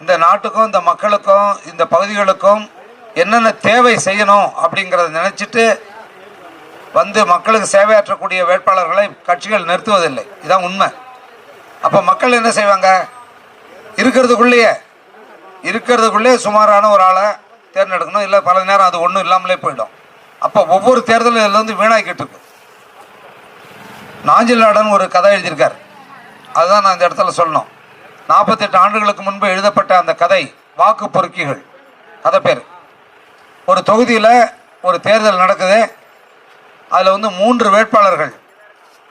இந்த நாட்டுக்கும் இந்த மக்களுக்கும் இந்த பகுதிகளுக்கும் என்னென்ன தேவை செய்யணும் அப்படிங்கிறத நினைச்சிட்டு வந்து மக்களுக்கு சேவையாற்றக்கூடிய வேட்பாளர்களை கட்சிகள் நிறுத்துவதில்லை. இதுதான் உண்மை. அப்போ மக்கள் என்ன செய்வாங்க? இருக்கிறதுக்குள்ளேயே சுமாரான ஒரு ஆளை தேர்ந்தெடுக்கணும். இல்லை பல நேரம் அது ஒன்றும் இல்லாமலே போயிடும். அப்போ ஒவ்வொரு தேர்தலும் இதில் வந்து வீணாக்கிட்டு இருக்கு. நாஞ்சில் நாடன் ஒரு கதை எழுதியிருக்கார். அதுதான் நான் இந்த இடத்துல சொல்லணும். 48 ஆண்டுகளுக்கு முன்பு எழுதப்பட்ட அந்த கதை வாக்கு பொறுக்கிகள் கதை பேர். ஒரு தொகுதியில் ஒரு தேர்தல் நடக்குது. அதில் வந்து 3 வேட்பாளர்கள்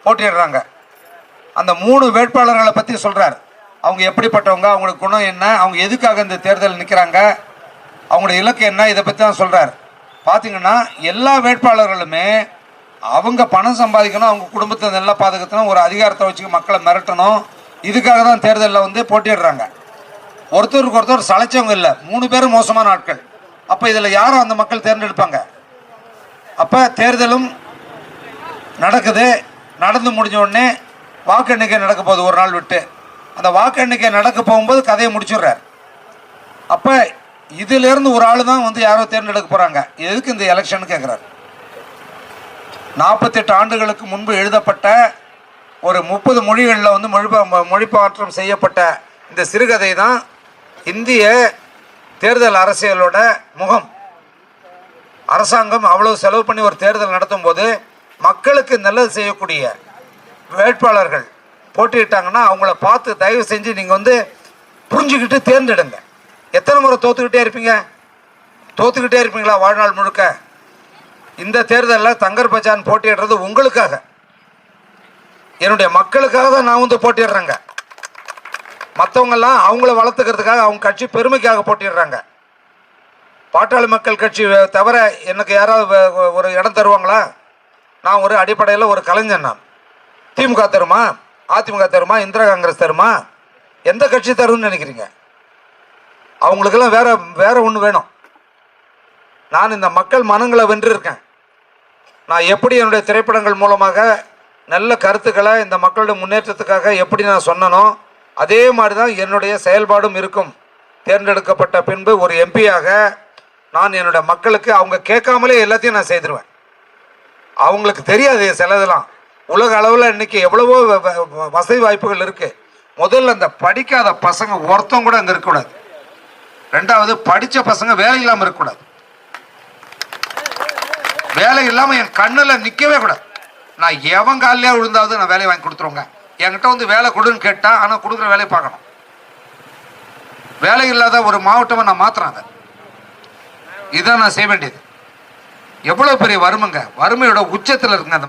போட்டியிடுறாங்க. அந்த 3 வேட்பாளர்களை பற்றி சொல்கிறார். அவங்க எப்படிப்பட்டவங்க, அவங்களுக்கு குணம் என்ன, அவங்க எதுக்காக இந்த தேர்தல் நிற்கிறாங்க, அவங்களுடைய இலக்கு என்ன, இதை பற்றி தான் சொல்கிறார். பார்த்தீங்கன்னா எல்லா வேட்பாளர்களுமே அவங்க பணம் சம்பாதிக்கணும், அவங்க குடும்பத்தை நல்லா பாதுகாக்கணும், ஒரு அதிகாரத்தை வச்சு மக்களை மிரட்டணும், இதுக்காக தான் தேர்தலில் வந்து போட்டிடுறாங்க. ஒருத்தருக்கு ஒருத்தர் சளைச்சவங்க இல்லை. 3 பேரும் மோசமான ஆட்கள். அப்போ இதில் யாரும் அந்த மக்கள் தேர்ந்தெடுப்பாங்க? அப்போ தேர்தலும் நடக்குது. நடந்து முடிஞ்ச உடனே வாக்கு எண்ணிக்கை நடக்க போகுது. ஒரு நாள் விட்டு அந்த வாக்கு எண்ணிக்கை நடக்க போகும்போது கதையை முடிச்சுடுறார். அப்போ இதிலேருந்து ஒரு ஆள் தான் வந்து யாரோ தேர்ந்தெடுக்க போகிறாங்க. எதுக்கு இந்த எலெக்ஷன் கேட்குறாரு. 48 ஆண்டுகளுக்கு முன்பு எழுதப்பட்ட ஒரு 30 மொழிகளில் வந்து மொழிமாற்றம் செய்யப்பட்ட இந்த சிறுகதை தான் இந்திய தேர்தல் அரசியலோட முகம். அரசாங்கம் அவ்வளவு செலவு பண்ணி ஒரு தேர்தல் நடத்தும் போது மக்களுக்கு நல்லது செய்யக்கூடிய வேட்பாளர்கள் போட்டியிட்டாங்கன்னா அவங்கள பார்த்து தயவு செஞ்சு நீங்கள் வந்து புரிஞ்சுக்கிட்டு தேர்ந்தெடுங்க. எத்தனை முறை தோத்துக்கிட்டே இருப்பீங்களா வாழ்நாள் முழுக்க? இந்த தேர்தலில் தங்கர் பச்சான் போட்டியிடுறது உங்களுக்காக, என்னுடைய மக்களுக்காக தான் நான் வந்து போட்டிடுறேங்க. மற்றவங்கெல்லாம் அவங்கள வளர்த்துக்கிறதுக்காக, அவங்க கட்சி பெருமைக்காக போட்டிடுறாங்க. பாட்டாளி மக்கள் கட்சி தவிர எனக்கு யாராவது ஒரு இடம் தருவாங்களா? நான் ஒரு அடிப்படையில் ஒரு கலைஞன். நான் திமுக தருமா, அதிமுக தருமா, இந்திரா காங்கிரஸ் தருமா, எந்த கட்சி தரும்னு நினைக்கிறீங்க? அவங்களுக்கெல்லாம் வேற ஒன்று வேணும். நான் இந்த மக்கள் மனங்களை வென்றிருக்கேன். நான் எப்படி என்னுடைய திரைப்படங்கள் மூலமாக நல்ல கருத்துக்களை இந்த மக்களுடைய முன்னேற்றத்துக்காக எப்படி நான் சொன்னனோ அதே மாதிரி தான் என்னுடைய செயல்பாடும் இருக்கும். தேர்ந்தெடுக்கப்பட்ட பின்பு ஒரு எம்பியாக நான் என்னுடைய மக்களுக்கு அவங்க கேட்காமலே எல்லாத்தையும் நான் செய்திருவேன். அவங்களுக்கு தெரியாது சிலதெல்லாம். உலக அளவில் இன்னைக்கு எவ்வளவோ வசதி வாய்ப்புகள் இருக்குது. முதல்ல அந்த படிக்காத பசங்க ஒருத்தம் கூட அங்கே இருக்கக்கூடாது. 2வது படித்த பசங்க வேலை இல்லாமல் இருக்கக்கூடாது. வேலை இல்லாமல் என் கண்ணில் நிற்கவே கூடாது. நான் எவன் காலையிலே விழுந்தாவது நான் வேலையை வாங்கி கொடுத்துருவோங்க. என்கிட்ட வந்து வேலை கொடுன்னு கேட்டால், ஆனால் கொடுக்குற வேலையை பார்க்கணும். வேலை இல்லாத ஒரு மாவட்டமாக நான் மாற்றுறேன். அதை இதான் நான் செய்ய வேண்டியது. எவ்வளோ பெரிய வறுமைங்க, வறுமையோட உச்சத்தில் இருக்குங்க அந்த